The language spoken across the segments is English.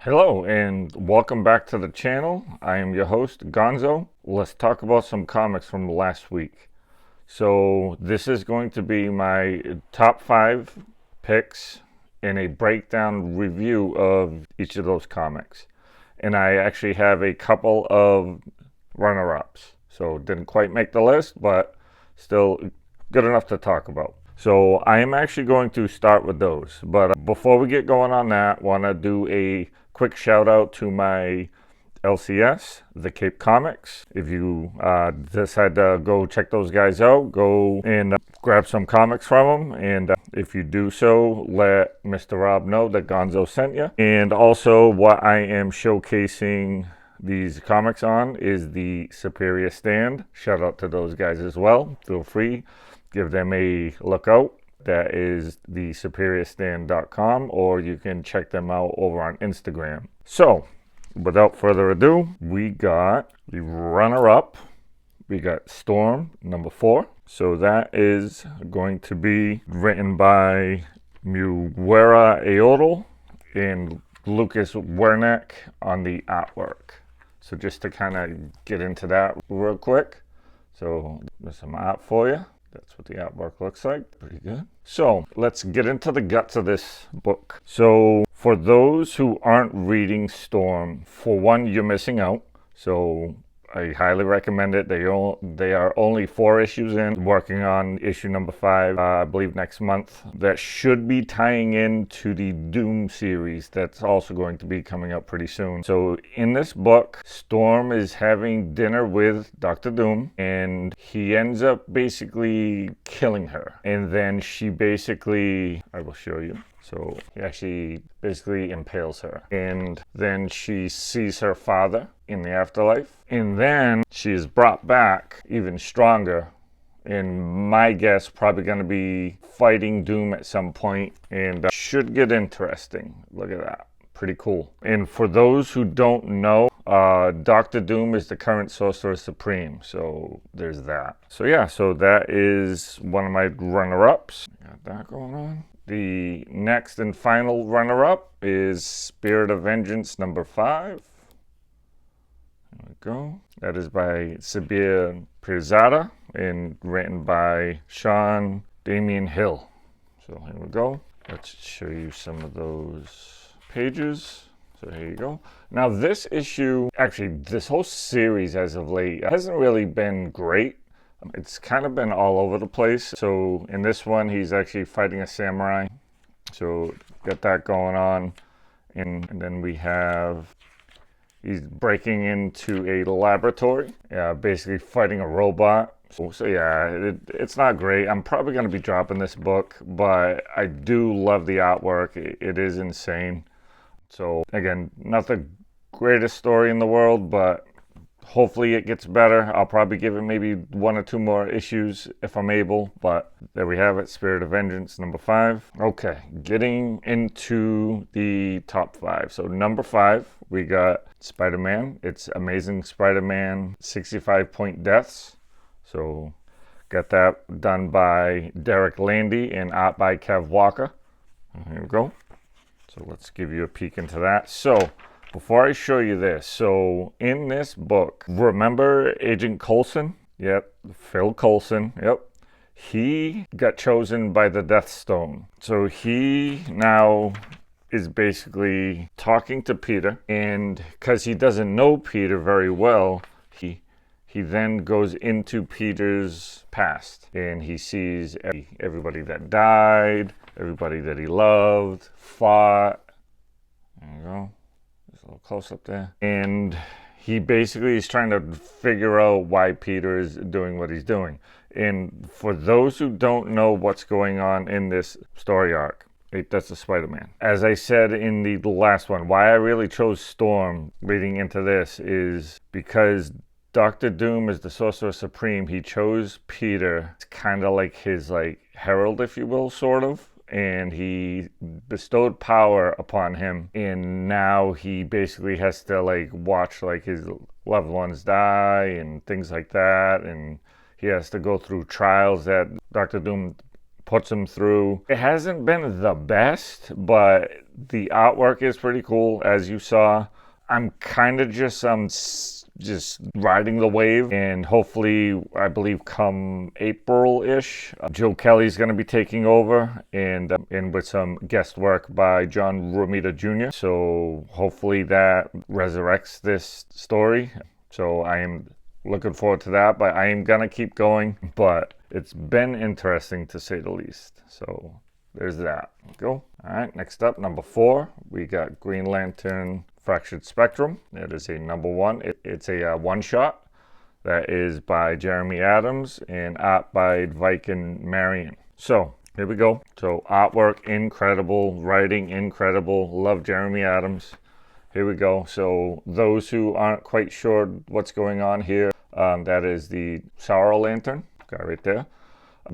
Hello and welcome back to the channel. I am your host Gonzo. Let's talk about some comics from last week. So this is going to be my top 5 picks and a breakdown review of each of those comics. And I actually have a couple of runner-ups. So didn't quite make the list, but still good enough to talk about. So I am actually going to start with those. But before we get going on that, want to do a quick shout out to my LCS, the Cape Comics. If you decide to go check those guys out, go and grab some comics from them. And if you do so, let Mr. Rob know that Gonzo sent you. And also what I am showcasing these comics on is the Superior Stand. Shout out to those guys as well. Feel free, give them a look out. That is the superiorstand.com, or you can check them out over on Instagram. So, without further ado, we got the runner-up. We got Storm, number 4. So that is going to be written by Muwera Aodol and Lucas Wernick on the artwork. So just to kind of get into that real quick. So there's some art for you. That's what the artwork looks like. Pretty good. So let's get into the guts of this book. So for those who aren't reading Storm, for one, you're missing out. So I highly recommend it. They are only 4 issues in, working on issue number 5, I believe next month. That should be tying into the Doom series that's also going to be coming up pretty soon. So in this book, Storm is having dinner with Dr. Doom, and he ends up basically killing her. And then she basically, I will show you. So he actually basically impales her. And then she sees her father in the afterlife. And then she is brought back even stronger. And my guess, probably going to be fighting Doom at some point. And should get interesting. Look at that. Pretty cool. And for those who don't know, Dr. Doom is the current Sorcerer Supreme. So there's that. So yeah, so that is one of my runner-ups. Got that going on. The next and final runner-up is Spirit of Vengeance number 5. There we go. That is by Sabir Pirzada and written by Sean Damian Hill. So here we go. Let's show you some of those pages. So here you go. Now this issue, actually this whole series as of late, hasn't really been great. It's kind of been all over the place. So in this one, he's actually fighting a samurai. So got that going on. And then we have, he's breaking into a laboratory, basically fighting a robot. So yeah, it's not great. I'm probably going to be dropping this book, but I do love the artwork. It is insane. So again, not the greatest story in the world, but hopefully it gets better. I'll probably give it maybe 1 or 2 more issues if I'm able. But there we have it, Spirit of Vengeance number 5. Okay, getting into the top 5. So number 5, we got SpiderMan. It's Amazing Spider-Man 65 Point Deaths. So got that done by Derek Landy and art by Kev Walker. Here we go. So let's give you a peek into that. So before I show you this, so in this book, remember Agent Coulson? Yep, Phil Coulson, yep. He got chosen by the Death Stone. So he now is basically talking to Peter, and because he doesn't know Peter very well, he then goes into Peter's past, and he sees everybody that died, everybody that he loved, fought. There you go. A little close up there. And he basically is trying to figure out why Peter is doing what he's doing. And for those who don't know what's going on in this story arc, that's the Spider-Man. As I said in the last one, why I really chose Storm leading into this is because Dr. Doom is the Sorcerer Supreme. He chose Peter. It's kind of like his herald, if you will, sort of. And he bestowed power upon him, and now he basically has to watch his loved ones die and things like that, and he has to go through trials that Dr. Doom puts him through. It hasn't been the best, but the artwork is pretty cool, as you saw. I'm kind of just riding the wave, and hopefully, I believe come April-ish, Joe Kelly's going to be taking over, and with some guest work by John Romita Jr. So hopefully that resurrects this story. So I am looking forward to that, but I am going to keep going. But it's been interesting, to say the least. So there's that. Go. All right, next up, number 4, we got Green Lantern Fractured Spectrum. It is a number 1. It's a one-shot that is by Jeremy Adams and art by Viken Marion. So here we go. So artwork incredible, writing incredible. Love Jeremy Adams. Here we go. So those who aren't quite sure what's going on here, that is the Sorrow Lantern guy right there.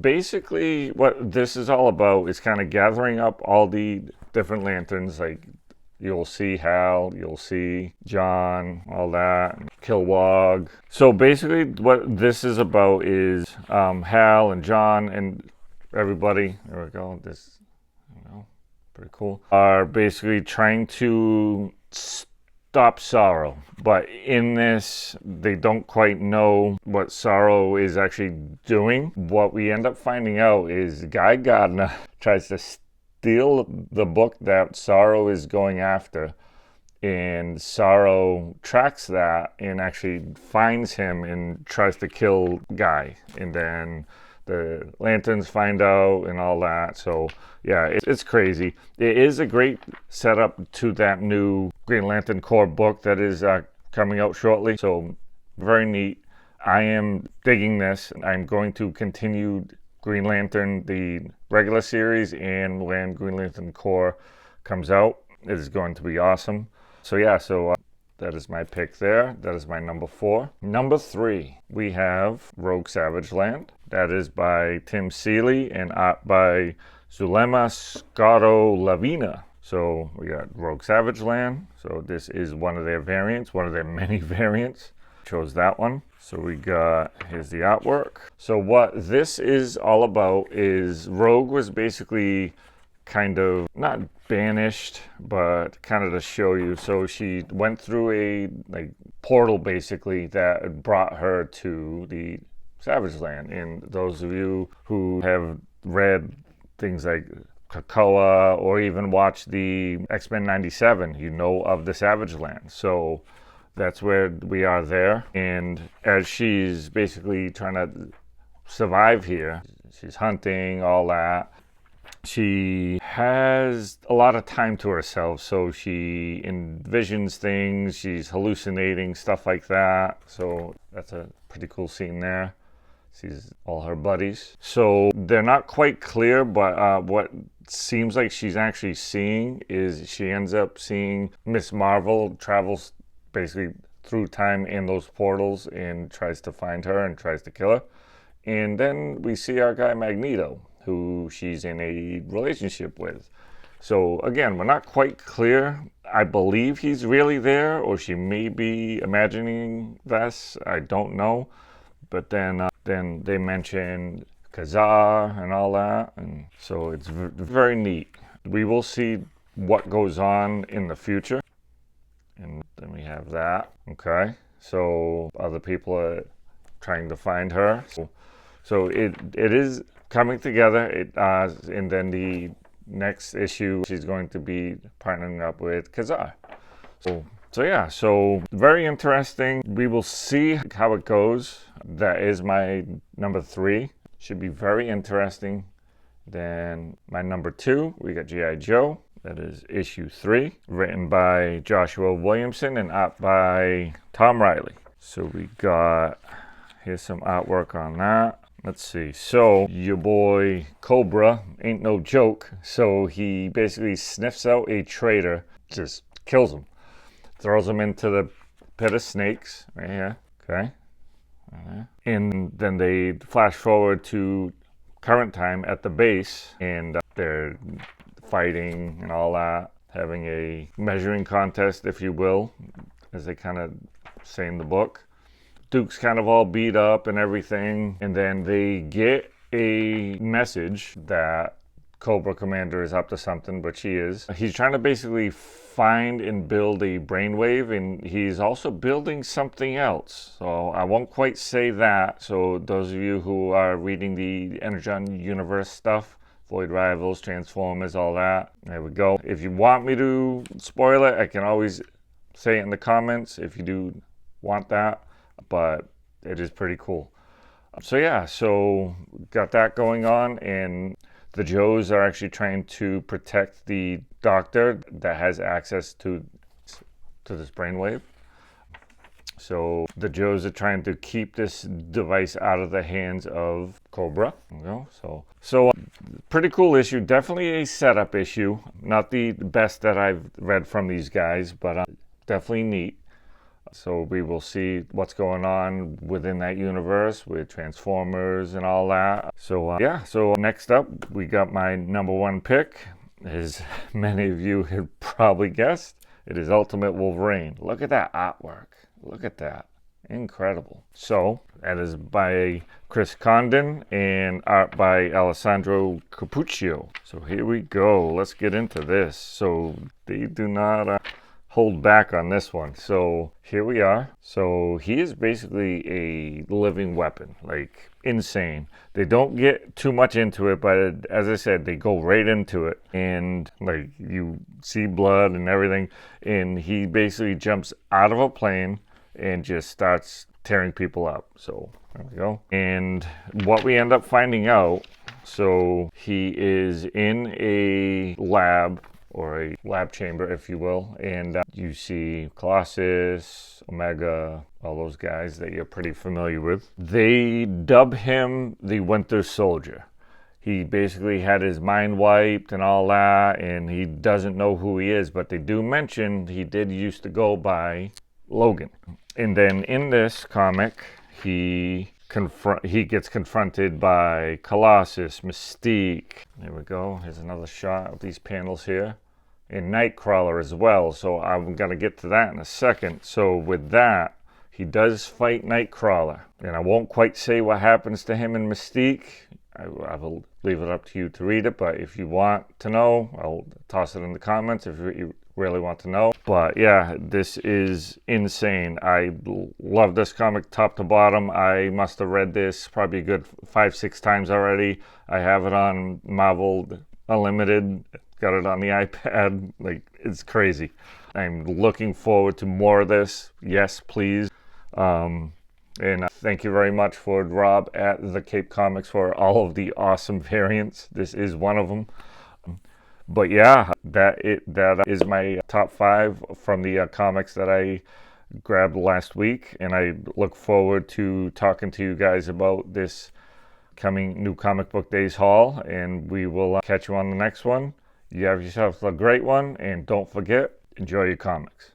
Basically, what this is all about is kind of gathering up all the different lanterns. Like, you'll see Hal, you'll see John, all that, Kilowog. So basically, what this is about is Hal and John and everybody. There we go. This, pretty cool. Are basically trying to stop Sorrow, but in this they don't quite know what Sorrow is actually doing. What we end up finding out is Guy Gardner tries to steal the book that Sorrow is going after, and Sorrow tracks that and actually finds him and tries to kill Guy, and then the Lanterns find out and all that. So yeah, it's crazy. It is a great setup to that new Green Lantern Corps book that is coming out shortly. So very neat. I am digging this. I'm going to continue Green Lantern, the regular series, and when Green Lantern Corps comes out, it is going to be awesome. So yeah, that is my pick there. That is my number 4. Number 3, we have Rogue Savage Land. That is by Tim Seeley and art by Zulema Scotto Lavina. So we got Rogue Savage Land. So this is one of their variants, one of their many variants. Chose that one. So we got, here's the artwork. So what this is all about is Rogue was basically kind of not banished, but kind of to show you. So she went through a portal basically that brought her to the Savage Land. And those of you who have read things like Krakoa or even watched the X-Men 97, you know of the Savage Land. So that's where we are there. And as she's basically trying to survive here, she's hunting, all that. She has a lot of time to herself, so she envisions things, she's hallucinating, stuff like that. So that's a pretty cool scene there. Sees all her buddies. So they're not quite clear, but what seems like she's actually seeing is she ends up seeing Miss Marvel travels basically through time in those portals and tries to find her and tries to kill her. And then we see our guy Magneto, who she's in a relationship with. So again, we're not quite clear. I believe he's really there, or she may be imagining this. I don't know. But then they mention Khazar and all that, and so it's very neat. We will see what goes on in the future, and then we have that. Okay, so other people are trying to find her. So it is coming together. And then the next issue, she's going to be partnering up with Khazar. So yeah, so very interesting. We will see how it goes. That is my number 3. Should be very interesting. Then my number 2, we got G.I. Joe. That is issue 3, written by Joshua Williamson and art by Tom Riley. So we got, here's some artwork on that. Let's see. So your boy Cobra ain't no joke. So he basically sniffs out a traitor, just kills him. Throws him into the pit of snakes right here. Okay. And then they flash forward to current time at the base, and they're fighting and all that, having a measuring contest, if you will, as they kind of say in the book. Duke's kind of all beat up and everything, and then they get a message that Cobra Commander is up to something, but she is. He's trying to basically find and build a brainwave, and he's also building something else. So I won't quite say that. So those of you who are reading the Energon Universe stuff, Void Rivals, Transformers, all that, there we go. If you want me to spoil it, I can always say it in the comments if you do want that, but it is pretty cool. So yeah, so got that going on, and the Joes are actually trying to protect the doctor that has access to this brainwave. So the Joes are trying to keep this device out of the hands of Cobra. You know, so pretty cool issue. Definitely a setup issue. Not the best that I've read from these guys, but definitely neat. So we will see what's going on within that universe with Transformers and all that. So yeah, so next up we got my number one pick. As many of you have probably guessed, it is Ultimate Wolverine. Look at that artwork. Look at that. Incredible. So that is by Chris Condon and art by Alessandro Capuccio. So here we go. Let's get into this. So they do not hold back on this one. So here we are. So he is basically a living weapon, like insane. They don't get too much into it, but as I said, they go right into it, and like you see blood and everything, and he basically jumps out of a plane and just starts tearing people up. So there we go. And what we end up finding out, so he is in a lab, or a lab chamber, if you will, and you see Colossus, Omega, all those guys that you're pretty familiar with. They dub him the Winter Soldier. He basically had his mind wiped and all that, and he doesn't know who he is, but they do mention he did used to go by Logan. And then in this comic, he gets confronted by Colossus, Mystique. There we go. Here's another shot of these panels here. And Nightcrawler as well. So I'm going to get to that in a second. So with that, he does fight Nightcrawler. And I won't quite say what happens to him and Mystique. I will leave it up to you to read it. But if you want to know, I'll toss it in the comments if you really want to know. But yeah, this is insane. I love this comic top to bottom. I must have read this probably a good 5-6 times already. I have it on Marvel Unlimited. Got it on the iPad. Like, it's crazy. I'm looking forward to more of this. Yes, please. And thank you very much for Rob at The Cape Comics for all of the awesome variants. This is one of them. But yeah, that is my top 5 from the comics that I grabbed last week. And I look forward to talking to you guys about this coming New Comic Book Days haul. And we will catch you on the next one. You have yourself a great one, and don't forget, enjoy your comics.